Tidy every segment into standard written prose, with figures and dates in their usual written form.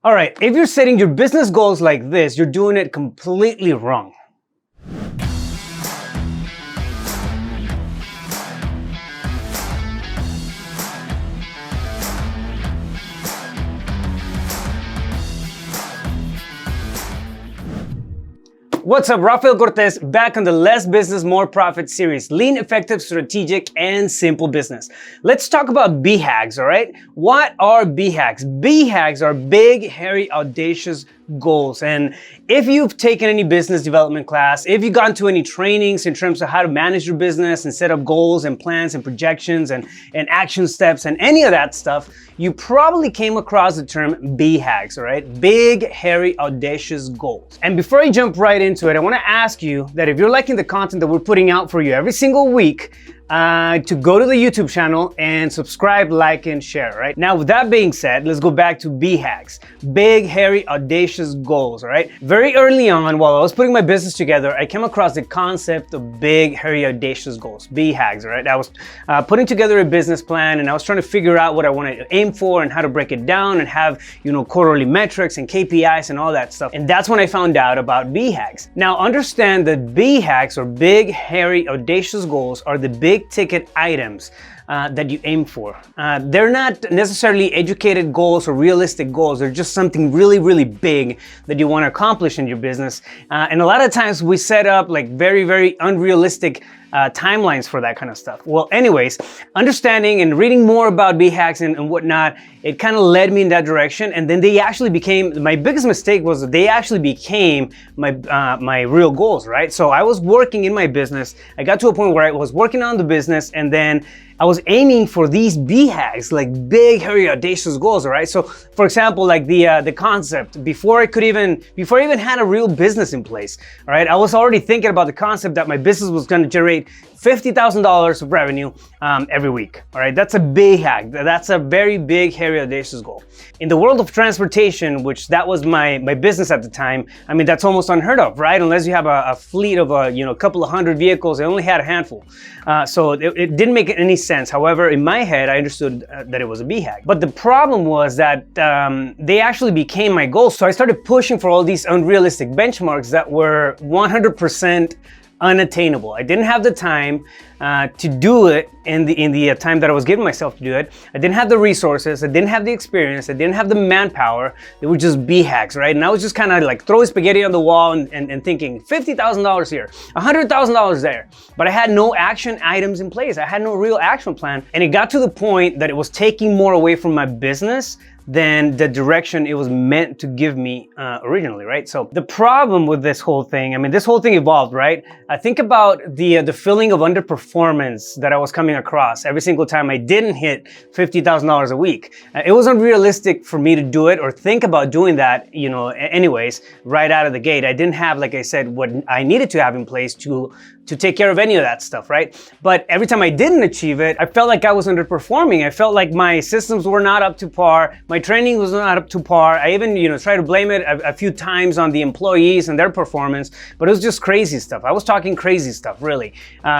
All right, if you're setting your business goals like this, you're doing it completely wrong. What's up, Rafael Cortez, back on the Less Business, More Profit series, Lean, Effective, Strategic, and Simple Business. Let's talk about BHAGs, all right? What are BHAGs? BHAGs are Big Hairy Audacious Goals. And if you've taken any business development class, if you've gone to any trainings in terms of how to manage your business and set up goals and plans and projections and action steps and any of that stuff, you probably came across the term BHAGs, all right? Big Hairy Audacious Goals. And before I jump right into it, I want to ask you that if you're liking the content that we're putting out for you every single week, to go to the YouTube channel and subscribe, like, and share, right? Now, with that being said, let's go back to BHAGs, Big Hairy Audacious Goals, all right? Very early on, while I was putting my business together, I came across the concept of Big Hairy Audacious Goals, BHAGs, all right? I was putting together a business plan and I was trying to figure out what I wanted to aim for and how to break it down and have, quarterly metrics and KPIs and all that stuff. And that's when I found out about BHAGs. Now, understand that BHAGs, or Big Hairy Audacious Goals, are the big ticket items that you aim for. They're not necessarily educated goals or realistic goals. They're just something really, really big that you want to accomplish in your business. And a lot of times we set up like very, very unrealistic timelines for that kind of stuff. Well, anyways, understanding and reading more about BHAGs and whatnot, it kind of led me in that direction. And then they actually became, my biggest mistake was that they actually became my real goals, right? So I was working in my business. I got to a point where I was working on the business and then I was aiming for these BHAGs, like Big Hairy Audacious Goals, all right? So for example, like the concept, before I even had a real business in place, all right? I was already thinking about the concept that my business was gonna generate $50,000 of revenue every week, all right? That's a BHAG. That's a very big, hairy, audacious goal. In the world of transportation, which that was my business at the time, I mean, that's almost unheard of, right? Unless you have a fleet of a couple of hundred vehicles. I only had a handful. So it didn't make any sense. However, in my head, I understood that it was a BHAG. But the problem was that they actually became my goals. So I started pushing for all these unrealistic benchmarks that were 100% unattainable. I didn't have the time to do it in the time that I was giving myself to do it. I didn't have the resources. I didn't have the experience. I didn't have the manpower. They were just BHAGs, right? And I was just kind of like throwing spaghetti on the wall and thinking $50,000 here, $100,000 there. But I had no action items in place. I had no real action plan. And it got to the point that it was taking more away from my business than the direction it was meant to give me originally, right? So the problem with this whole thing, I mean, this whole thing evolved, right? I think about the feeling of underperformance that I was coming across every single time I didn't hit $50,000 a week. It was unrealistic for me to do it or think about doing that, anyways, right out of the gate. I didn't have, like I said, what I needed to have in place to take care of any of that stuff, right? But every time I didn't achieve it, I felt like I was underperforming. I felt like my systems were not up to par. My training was not up to par. I even, tried to blame it a few times on the employees and their performance, but it was just crazy stuff. I was talking crazy stuff, really.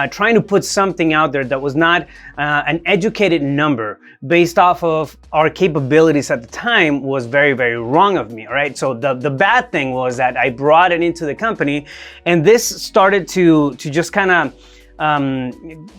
Trying to put something out there that was not an educated number based off of our capabilities at the time was very, very wrong of me, all right? So the bad thing was that I brought it into the company and this started to just kind of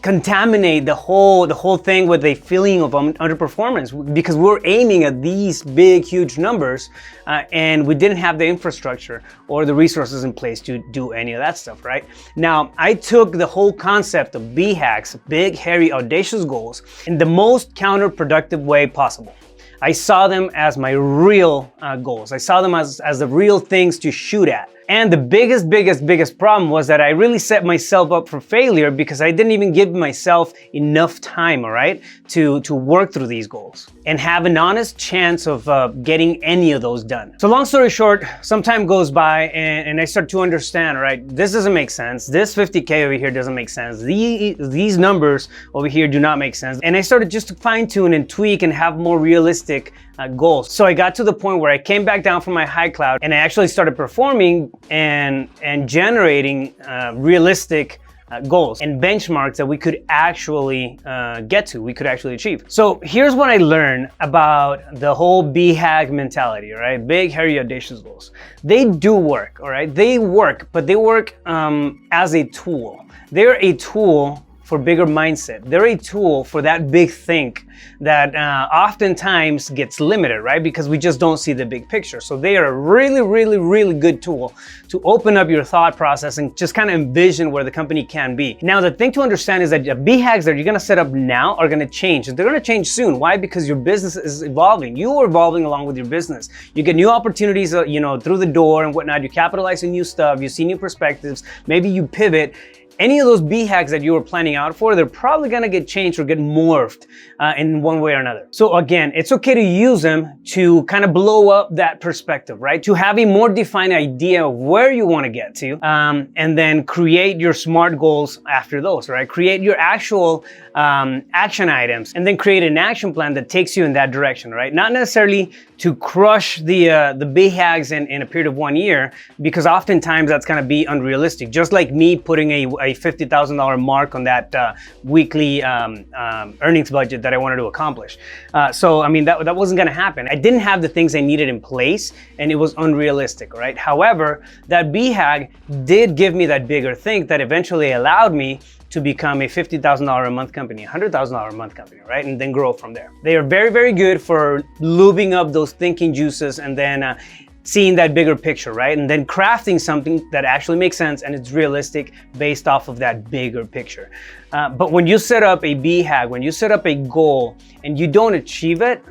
contaminate the whole thing with a feeling of underperformance because we're aiming at these big, huge numbers and we didn't have the infrastructure or the resources in place to do any of that stuff, right? Now, I took the whole concept of BHAGs, Big Hairy Audacious Goals, in the most counterproductive way possible. I saw them as my real goals. I saw them as the real things to shoot at. And the biggest problem was that I really set myself up for failure because I didn't even give myself enough time, all right, to work through these goals and have an honest chance of getting any of those done. So long story short, some time goes by and I start to understand, all right, this doesn't make sense. This 50K over here doesn't make sense. These numbers over here do not make sense. And I started just to fine tune and tweak and have more realistic goals. So I got to the point where I came back down from my high cloud and I actually started performing and generating realistic goals and benchmarks that we could actually get to, we could actually achieve. So here's what I learned about the whole BHAG mentality, all right? Big, hairy, audacious goals. They do work, all right? They work, but they work as a tool. They're a tool for bigger mindset. They're a tool for that big think that oftentimes gets limited, right? Because we just don't see the big picture. So they are a really, really, really good tool to open up your thought process and just kind of envision where the company can be. Now, the thing to understand is that the BHAGs that you're gonna set up now are gonna change. They're gonna change soon. Why? Because your business is evolving. You are evolving along with your business. You get new opportunities, through the door and whatnot. You capitalize on new stuff. You see new perspectives. Maybe you pivot. Any of those BHAGs that you were planning out for, they're probably gonna get changed or get morphed in one way or another. So again, it's okay to use them to kind of blow up that perspective, right? To have a more defined idea of where you wanna get to, and then create your SMART goals after those, right? Create your actual action items, and then create an action plan that takes you in that direction, right? Not necessarily to crush the BHAGs in a period of 1 year, because oftentimes that's gonna be unrealistic. Just like me putting a $50,000 mark on that weekly earnings budget that I wanted to accomplish. So I mean, that wasn't gonna happen. I didn't have the things I needed in place, and it was unrealistic, right? However, that BHAG did give me that bigger think that eventually allowed me to become a $50,000 a month company, $100,000 a month company, right? And then grow from there. They are very, very good for lubing up those thinking juices and then seeing that bigger picture, right? And then crafting something that actually makes sense and it's realistic based off of that bigger picture. But when you set up a BHAG, when you set up a goal and you don't achieve it,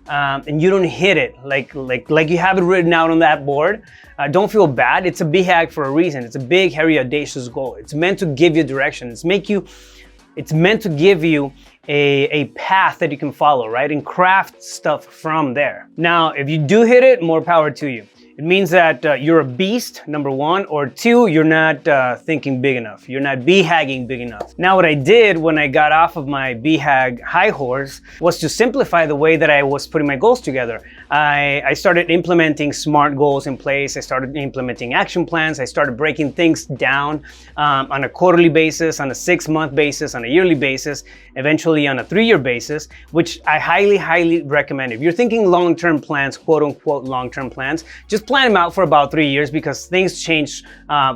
and you don't hit it like you have it written out on that board, don't feel bad. It's a BHAG for a reason. It's a big, hairy, audacious goal. It's meant to give you direction. It's meant to give you a path that you can follow, right? And craft stuff from there. Now, if you do hit it, more power to you. It means that you're a beast, number one, or two, you're not thinking big enough. You're not BHAGing big enough. Now, what I did when I got off of my BHAG high horse was to simplify the way that I was putting my goals together. I started implementing SMART goals in place. I started implementing action plans. I started breaking things down on a quarterly basis, on a 6-month basis, on a yearly basis, eventually on a 3-year basis, which I highly, highly recommend. If you're thinking long-term plans, quote unquote long-term plans, just plan them out for about 3 years because things change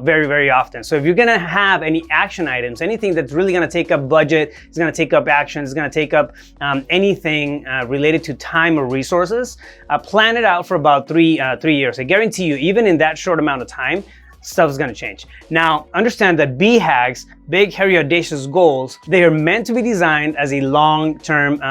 very, very often. So if you're gonna have any action items, anything that's really gonna take up budget, it's gonna take up action, it's gonna take up anything related to time or resources, plan it out for about 3 years. I guarantee you, even in that short amount of time, stuff is gonna change. Now, understand that BHAGs, big, hairy, audacious goals, they are meant to be designed as a long-term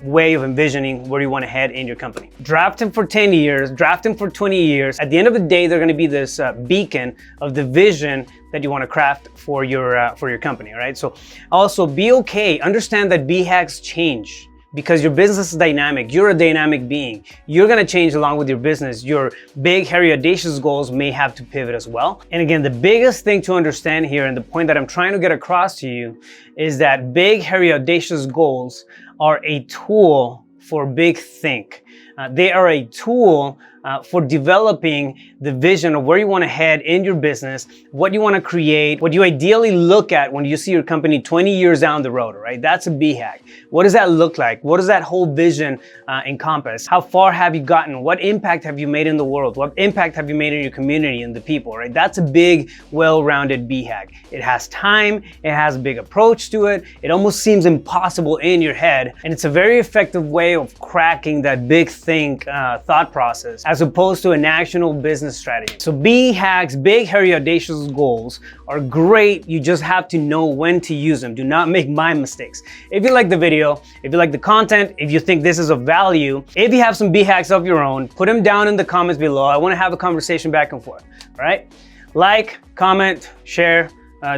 way of envisioning where you want to head in your company. Draft them for 10 years, draft them for 20 years. At the end of the day, they're going to be this beacon of the vision that you want to craft for your company, all right? So also be okay, understand that BHAGs change because your business is dynamic. You're a dynamic being. You're gonna change along with your business. Your big, hairy, audacious goals may have to pivot as well. And again, the biggest thing to understand here, and the point that I'm trying to get across to you, is that big, hairy, audacious goals are a tool for big think. They are a tool for developing the vision of where you want to head in your business, what you want to create, what you ideally look at when you see your company 20 years down the road, right? That's a BHAG. What does that look like? What does that whole vision encompass? How far have you gotten? What impact have you made in the world? What impact have you made in your community and the people, right? That's a big, well-rounded BHAG. It has time, it has a big approach to it. It almost seems impossible in your head, and it's a very effective way of cracking that big think thought process, as opposed to an actionable business strategy. So BHAGs, big, hairy, audacious goals, are great. You just have to know when to use them. Do not make my mistakes. If you like the video, if you like the content, if you think this is of value, if you have some BHAGs of your own, put them down in the comments below. I want to have a conversation back and forth, all right? Like, comment, share,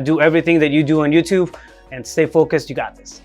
do everything that you do on YouTube, and stay focused. You got this.